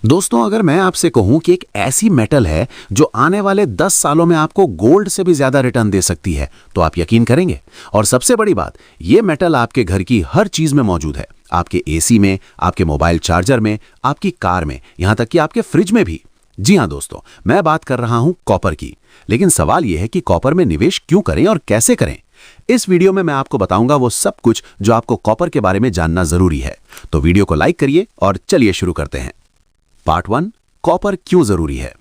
दोस्तों, अगर मैं आपसे कहूं कि एक ऐसी मेटल है जो आने वाले 10 सालों में आपको गोल्ड से भी ज्यादा रिटर्न दे सकती है, तो आप यकीन करेंगे। और सबसे बड़ी बात, ये मेटल आपके घर की हर चीज में मौजूद है। आपके एसी में, आपके मोबाइल चार्जर में, आपकी कार में, यहां तक कि आपके फ्रिज में भी। जी हां दोस्तों, मैं बात कर रहा हूं कॉपर की। लेकिन सवाल यह है कि कॉपर में निवेश क्यों करें और कैसे करें। इस वीडियो में मैं आपको बताऊंगा वो सब कुछ जो आपको कॉपर के बारे में जानना जरूरी है। तो वीडियो को लाइक करिए और चलिए शुरू करते हैं। पार्ट 1, कॉपर क्यों जरूरी है।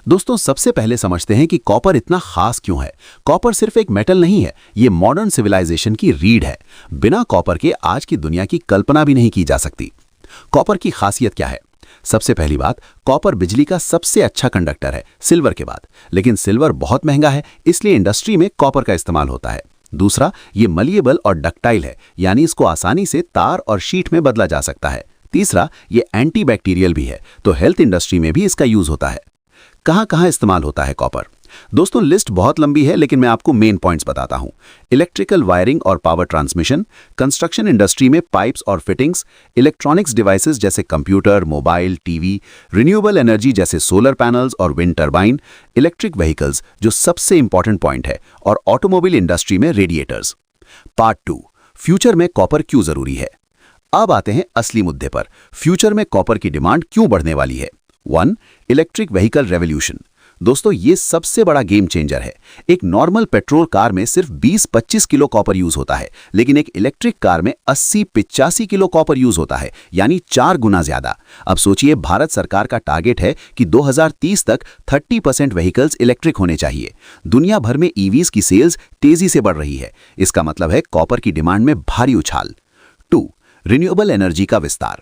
दोस्तों, सबसे पहले समझते हैं कि कॉपर इतना खास क्यों है। कॉपर सिर्फ एक मेटल नहीं है, ये मॉडर्न सिविलाइजेशन की रीढ़ है। बिना कॉपर के आज की दुनिया की कल्पना भी नहीं की जा सकती। कॉपर की खासियत क्या है? सबसे पहली बात, कॉपर बिजली का सबसे अच्छा कंडक्टर है, सिल्वर के बाद। लेकिन सिल्वर बहुत महंगा है, इसलिए इंडस्ट्री में कॉपर का इस्तेमाल होता है। दूसरा, ये मलिएबल और डक्टाइल है, यानी इसको आसानी से तार और शीट में बदला जा सकता है। तीसरा, ये एंटीबैक्टीरियल भी है, तो हेल्थ इंडस्ट्री में भी इसका यूज होता है। कहां कहां इस्तेमाल होता है कॉपर? दोस्तों, लिस्ट बहुत लंबी है, लेकिन मैं आपको मेन पॉइंट्स बताता हूं। इलेक्ट्रिकल वायरिंग और पावर ट्रांसमिशन, कंस्ट्रक्शन इंडस्ट्री में पाइप्स और फिटिंग्स, इलेक्ट्रॉनिक्स डिवाइसेस जैसे computer, mobile, TV, renewable energy जैसे सोलर पैनल्स और विंड टर्बाइन, इलेक्ट्रिक व्हीकल्स जो सबसे इंपॉर्टेंट पॉइंट है, और ऑटोमोबाइल इंडस्ट्री में रेडिएटर्स। पार्ट 2, फ्यूचर में कॉपर क्यों जरूरी है। अब आते हैं असली मुद्दे पर। फ्यूचर में कॉपर की डिमांड क्यों बढ़ने वाली है। 1, इलेक्ट्रिक व्हीकल रेवोल्यूशन। दोस्तों, ये सबसे बड़ा गेम चेंजर है। एक नॉर्मल पेट्रोल कार में सिर्फ 20-25 किलो कॉपर यूज होता है, लेकिन एक इलेक्ट्रिक कार में 80-85 किलो कॉपर यूज होता है, यानी 4 गुना ज्यादा। अब सोचिए, भारत सरकार का टारगेट है कि 2030 तक 30% व्हीकल्स इलेक्ट्रिक होने चाहिए। दुनिया भर में ईवीज की सेल्स तेजी से बढ़ रही है। इसका मतलब है कॉपर की डिमांड में भारी उछाल। 2, रिन्यूएबल एनर्जी का विस्तार।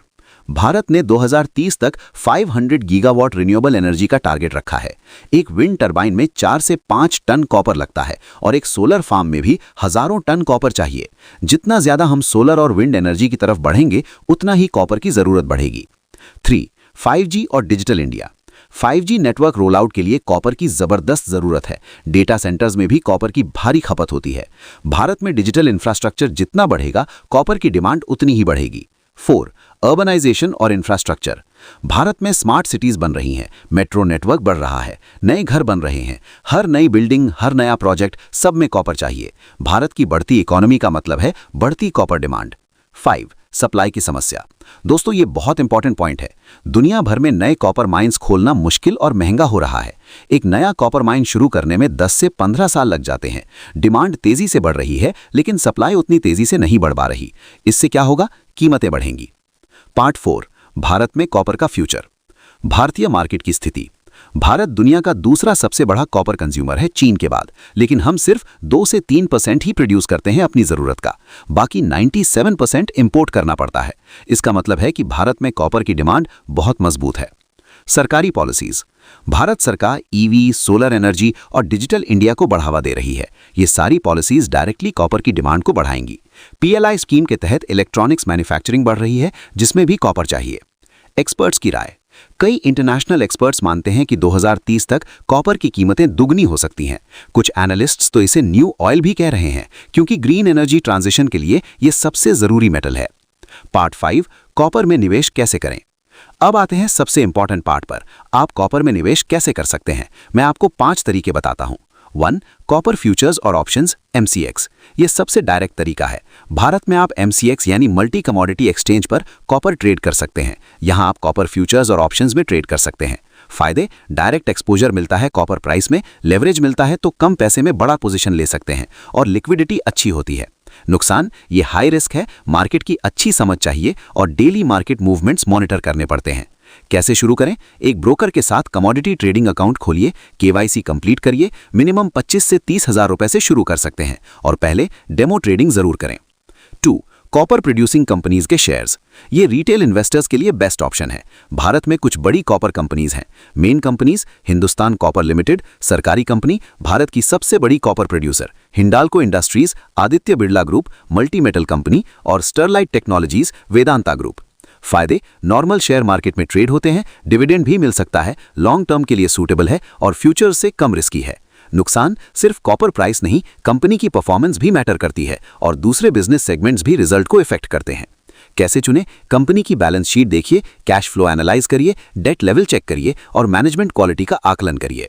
भारत ने 2030 तक 500 गीगावाट रिन्यूएबल एनर्जी का टारगेट रखा है। एक विंड टरबाइन में 4 से 5 टन कॉपर लगता है, और एक सोलर फार्म में भी हजारों टन कॉपर चाहिए। जितना ज्यादा हम सोलर और विंड एनर्जी की तरफ बढ़ेंगे, उतना ही कॉपर की जरूरत बढ़ेगी। 3, 5G और digital India. 5G network roll out के लिए कॉपर की जबरदस्त जरूरत है। डेटा सेंटर्स में भी कॉपर की भारी खपत होती है। भारत में डिजिटल इंफ्रास्ट्रक्चर जितना बढ़ेगा, कॉपर की डिमांड उतनी ही बढ़ेगी। 4, अर्बनाइजेशन और इंफ्रास्ट्रक्चर। भारत में स्मार्ट सिटीज बन रही हैं, मेट्रो नेटवर्क बढ़ रहा है, नए घर बन रहे हैं। हर नई बिल्डिंग, हर नया प्रोजेक्ट, सब में कॉपर चाहिए। भारत की बढ़ती इकोनॉमी का मतलब है बढ़ती कॉपर डिमांड। 5, सप्लाई की समस्या। दोस्तों, ये बहुत इंपॉर्टेंट पॉइंट है। दुनिया भर में नए कॉपर माइंस खोलना मुश्किल और महंगा हो रहा है। एक नया कॉपर माइन शुरू करने में 10 से 15 साल लग जाते हैं। डिमांड तेजी से बढ़ रही है, लेकिन सप्लाई उतनी तेजी से नहीं बढ़ पा रही। इससे क्या होगा? कीमतें बढ़ेंगी। पार्ट 4, भारत में कॉपर का फ्यूचर। भारतीय मार्केट की स्थिति। भारत दुनिया का दूसरा सबसे बड़ा कॉपर कंज्यूमर है, चीन के बाद। लेकिन हम सिर्फ 2 से 3% ही प्रोड्यूस करते हैं अपनी जरूरत का। बाकी 97% इंपोर्ट करना पड़ता है। इसका मतलब है कि भारत में कॉपर की डिमांड बहुत मजबूत है। सरकारी पॉलिसीज। भारत सरकार ईवी, सोलर एनर्जी और डिजिटल इंडिया को बढ़ावा दे रही है। ये सारी पॉलिसीज डायरेक्टली कॉपर की डिमांड को बढ़ाएंगी। PLI स्कीम के तहत इलेक्ट्रॉनिक्स मैन्युफैक्चरिंग बढ़ रही है, जिसमें भी कॉपर चाहिए। एक्सपर्ट्स की राय। कई इंटरनेशनल एक्सपर्ट्स मानते हैं कि 2030 तक कॉपर की कीमतें दुगनी हो सकती हैं। कुछ एनालिस्ट्स तो इसे न्यू ऑयल भी कह रहे हैं, क्योंकि ग्रीन एनर्जी ट्रांजिशन के लिए यह सबसे जरूरी मेटल है। पार्ट 5, कॉपर में निवेश कैसे करें। अब आते हैं सबसे इंपॉर्टेंट पार्ट पर। आप कॉपर में निवेश कैसे कर सकते हैं। मैं आपको 5 तरीके बताता हूं। 1, कॉपर फ्यूचर्स और ऑप्शंस, MCX। यह सबसे डायरेक्ट तरीका है। भारत में आप MCX यानी मल्टी कमोडिटी एक्सचेंज पर कॉपर ट्रेड कर सकते हैं। यहां आप कॉपर फ्यूचर्स और ऑप्शंस में ट्रेड कर सकते हैं। फायदे: डायरेक्ट एक्सपोजर मिलता है कॉपर प्राइस में, लेवरेज मिलता है तो कम पैसे में बड़ा पोजीशन ले सकते हैं, और लिक्विडिटी अच्छी होती है। नुकसान: ये हाई रिस्क है, मार्केट की अच्छी समझ चाहिए और डेली मार्केट मूवमेंट्स मॉनिटर करने पड़ते हैं। कैसे शुरू करें? एक ब्रोकर के साथ कमोडिटी ट्रेडिंग अकाउंट खोलिए, KYC कंप्लीट करिए। मिनिमम 25 से 30 हजार रुपए से शुरू कर सकते हैं, और पहले डेमो ट्रेडिंग जरूर करें। 2, कॉपर प्रोड्यूसिंग कंपनीज के शेयर्स। ये रिटेल इन्वेस्टर्स के लिए बेस्ट ऑप्शन है। भारत में कुछ बड़ी कॉपर कंपनीज हैं। Main companies: Hindustan copper limited, सरकारी कंपनी, भारत की सबसे बड़ी copper producer, Hindalco industries, Aditya Birla group, multi metal company, और स्टरलाइट टेक्नोलॉजीज, वेदांता ग्रुप। फायदे: नॉर्मल शेयर मार्केट में ट्रेड होते हैं, डिविडेंड भी मिल सकता है, लॉन्ग टर्म के लिए सूटेबल है और फ्यूचर से कम रिस्की है। नुकसान: सिर्फ कॉपर प्राइस नहीं, कंपनी की परफॉर्मेंस भी मैटर करती है और दूसरे बिजनेस सेगमेंट्स भी रिजल्ट को इफेक्ट करते हैं। कैसे चुनें? कंपनी की बैलेंस शीट देखिए, कैश फ्लो एनालाइज करिए, डेट लेवल चेक करिए और मैनेजमेंट क्वालिटी का आकलन करिए।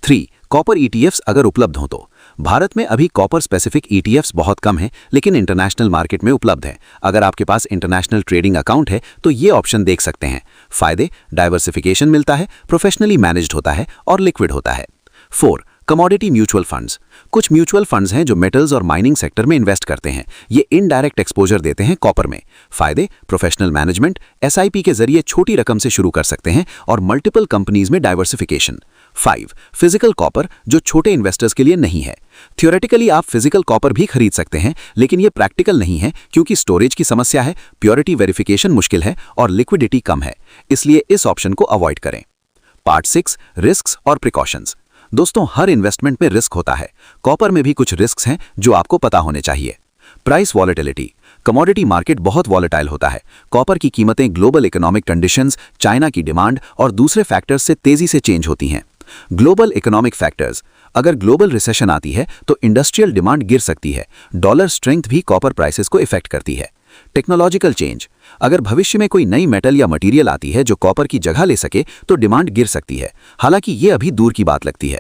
3. कॉपर ETFs अगर उपलब्ध हों तो। भारत में अभी कॉपर स्पेसिफिक ETFs बहुत कम हैं, लेकिन इंटरनेशनल मार्केट में उपलब्ध हैं। अगर आपके पास इंटरनेशनल ट्रेडिंग अकाउंट है तो ये ऑप्शन देख सकते हैं। फायदे: डाइवर्सिफिकेशन मिलता है, प्रोफेशनली मैनेज्ड होता है और लिक्विड होता है। 4. Commodity mutual funds. कुछ म्यूचुअल फंड्स हैं जो मेटल्स और माइनिंग सेक्टर में इन्वेस्ट करते हैं। ये इनडायरेक्ट एक्सपोजर देते हैं कॉपर में। फायदे: प्रोफेशनल मैनेजमेंट, SIP के जरिए छोटी रकम से शुरू कर सकते हैं और मल्टीपल कंपनीज में डाइवर्सिफिकेशन। 5. फिजिकल कॉपर, जो छोटे इन्वेस्टर्स के लिए नहीं है। थियोरेटिकली आप फिजिकल कॉपर भी खरीद सकते हैं, लेकिन ये प्रैक्टिकल नहीं है क्योंकि स्टोरेज की समस्या है, प्योरिटी वेरिफिकेशन मुश्किल है और लिक्विडिटी कम है, इसलिए इस ऑप्शन को अवॉइड करें। पार्ट 6, रिस्क्स और प्रिकॉशंस। दोस्तों, हर इन्वेस्टमेंट में रिस्क होता है। कॉपर में भी कुछ रिस्क्स हैं जो आपको पता होने चाहिए। Price volatility. कमोडिटी मार्केट बहुत वॉलेटाइल होता है। कॉपर की कीमतें ग्लोबल इकोनॉमिक कंडीशंस, चाइना की डिमांड और दूसरे फैक्टर्स से तेजी से चेंज होती हैं। Global economic factors. अगर ग्लोबल रिसेशन आती है तो इंडस्ट्रियल डिमांड गिर सकती है। डॉलर स्ट्रेंथ भी कॉपर प्राइसेस को इफेक्ट करती है। Technological change. अगर भविष्य में कोई नई मेटल या मटेरियल आती है जो कॉपर की जगह ले सके तो डिमांड गिर सकती है, हालांकि ये अभी दूर की बात लगती है।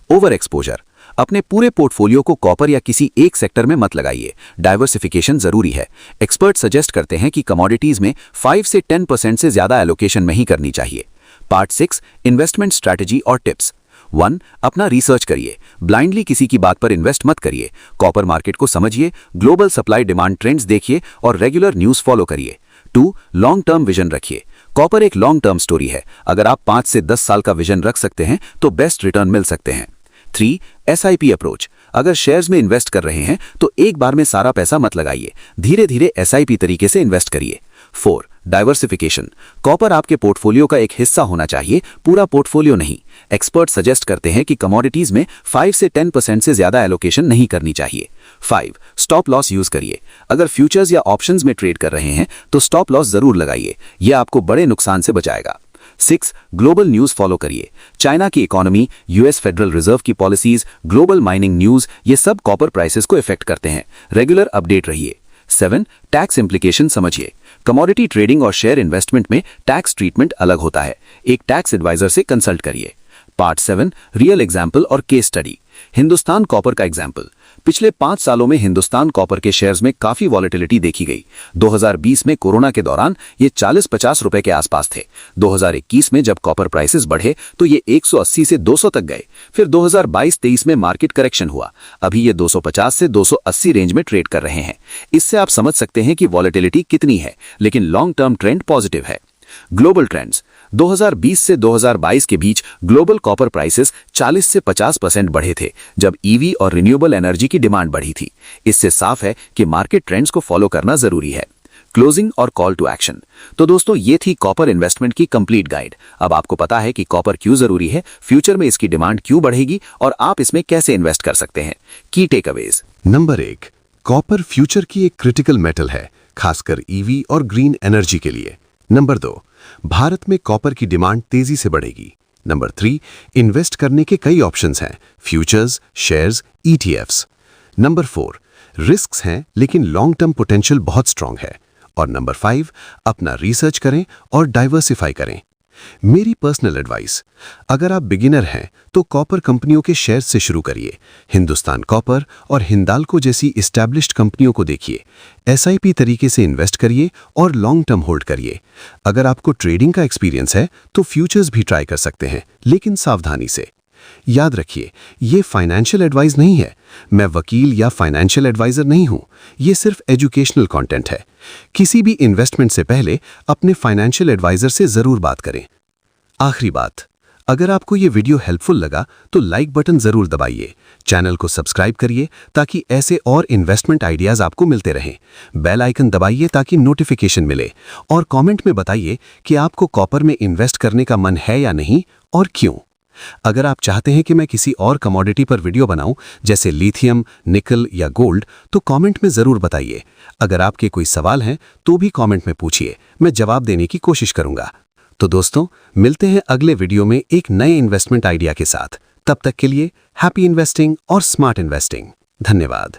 Over exposure. अपने पूरे पोर्टफोलियो को कॉपर या किसी एक सेक्टर में मत लगाइए। डाइवर्सिफिकेशन जरूरी है। एक्सपर्ट सजेस्ट करते हैं कि कमोडिटीज में 5 से 10% से ज्यादा एलोकेशन नहीं करनी चाहिए। पार्ट 6, इन्वेस्टमेंट स्ट्रैटेजी और टिप्स। 1. अपना रिसर्च करिए। ब्लाइंडली किसी की बात पर इन्वेस्ट मत करिए। कॉपर मार्केट को समझिए, ग्लोबल सप्लाई डिमांड ट्रेंड्स देखिए और रेगुलर न्यूज़ फॉलो करिए। 2. लॉन्ग टर्म विजन रखिए। कॉपर एक लॉन्ग टर्म स्टोरी है। अगर आप 5 से 10 साल का विजन रख सकते हैं तो बेस्ट रिटर्न मिल सकते हैं। 3. SIP approach. अगर शेयर्स में इन्वेस्ट कर रहे हैं तो एक बार में सारा पैसा मत लगाइए, धीरे धीरे SIP तरीके से इन्वेस्ट करिए। 4. डाइवर्सिफिकेशन। कॉपर आपके पोर्टफोलियो का एक हिस्सा होना चाहिए, पूरा पोर्टफोलियो नहीं। एक्सपर्ट सजेस्ट करते हैं कि कमोडिटीज में 5 से 10% से ज्यादा एलोकेशन नहीं करनी चाहिए। 5. स्टॉप लॉस यूज करिए। अगर फ्यूचर्स या ऑप्शंस में ट्रेड कर रहे हैं तो स्टॉप लॉस जरूर लगाइए, यह आपको बड़े नुकसान से बचाएगा। 6. ग्लोबल न्यूज़ फॉलो करिए। चाइना की इकोनॉमी, US फेडरल रिजर्व की पॉलिसीज, ग्लोबल माइनिंग न्यूज़, ये सब कॉपर प्राइसेस को इफेक्ट करते हैं। रेगुलर अपडेट रहिए। 7. टैक्स इम्प्लीकेशन समझिए। कमोडिटी ट्रेडिंग और शेयर इन्वेस्टमेंट में टैक्स ट्रीटमेंट अलग होता है। एक टैक्स एडवाइजर से कंसल्ट करिए। पार्ट 7, रियल एग्जाम्पल और केस स्टडी। हिंदुस्तान कॉपर का एग्जाम्पल। पिछले 5 सालों में हिंदुस्तान कॉपर के शेयर्स में काफी वॉलेटिलिटी देखी गई। 2020 में कोरोना के दौरान ये 40-50 रुपए के आसपास थे। 2021 में जब कॉपर प्राइसेस बढ़े तो ये 180 से 200 तक गए। फिर 2022-23 में मार्केट करेक्शन हुआ। अभी ये 250 से 280 रेंज में ट्रेड कर रहे हैं। इससे आप समझ सकते हैं कि वॉलेटिलिटी कितनी है, लेकिन लॉन्ग टर्म ट्रेंड पॉजिटिव है। Global trends. 2020 से 2022 के बीच ग्लोबल कॉपर प्राइसेस 40 से 50% बढ़े थे, जब EV और रिन्यूएबल एनर्जी की डिमांड बढ़ी थी। इससे साफ है कि मार्केट ट्रेंड्स को फॉलो करना जरूरी है। क्लोजिंग और कॉल टू एक्शन। तो दोस्तों, ये थी कॉपर इन्वेस्टमेंट की कंप्लीट गाइड। अब आपको पता है कि कॉपर क्यों जरूरी है, फ्यूचर में इसकी डिमांड क्यों बढ़ेगी और आप इसमें कैसे इन्वेस्ट कर सकते हैं। की टेकअवेज। नंबर 1, कॉपर फ्यूचर की एक क्रिटिकल मेटल है, खासकर EV और ग्रीन एनर्जी के लिए। नंबर 2, भारत में कॉपर की डिमांड तेजी से बढ़ेगी। नंबर 3, इन्वेस्ट करने के कई ऑप्शंस हैं, futures, shares, ETFs। Number 4, risks हैं लेकिन लॉन्ग टर्म पोटेंशियल बहुत स्ट्रांग है। और नंबर 5, अपना रिसर्च करें और डाइवर्सिफाई करें। मेरी पर्सनल एडवाइस, अगर आप बिगिनर हैं तो कॉपर कंपनियों के शेयर से शुरू करिए। हिंदुस्तान कॉपर और हिंदाल्को जैसी एस्टैब्लिश्ड कंपनियों को देखिए। SIP तरीके से इन्वेस्ट करिए और लॉन्ग टर्म होल्ड करिए। अगर आपको ट्रेडिंग का एक्सपीरियंस है तो फ्यूचर्स भी ट्राई कर सकते हैं, लेकिन सावधानी से। याद रखिए, ये फाइनेंशियल एडवाइस नहीं है। मैं वकील या फाइनेंशियल एडवाइजर नहीं हूं। ये सिर्फ एजुकेशनल कंटेंट है। किसी भी इन्वेस्टमेंट से पहले अपने फाइनेंशियल एडवाइजर से जरूर बात करें। आखिरी बात, अगर आपको ये वीडियो हेल्पफुल लगा तो लाइक बटन जरूर दबाइए। चैनल को सब्सक्राइब करिए ताकि ऐसे और इन्वेस्टमेंट आइडियाज आपको मिलते रहें। बेल आइकन दबाइए ताकि नोटिफिकेशन मिले। और कमेंट में बताइए कि आपको कॉपर में इन्वेस्ट करने का मन है या नहीं और क्यों। अगर आप चाहते हैं कि मैं किसी और कमोडिटी पर वीडियो बनाऊं, जैसे लिथियम, निकल या गोल्ड, तो कमेंट में जरूर बताइए। अगर आपके कोई सवाल हैं तो भी कमेंट में पूछिए, मैं जवाब देने की कोशिश करूंगा। तो दोस्तों, मिलते हैं अगले वीडियो में एक नए इन्वेस्टमेंट आइडिया के साथ। तब तक के लिए हैप्पी इन्वेस्टिंग और स्मार्ट इन्वेस्टिंग। धन्यवाद।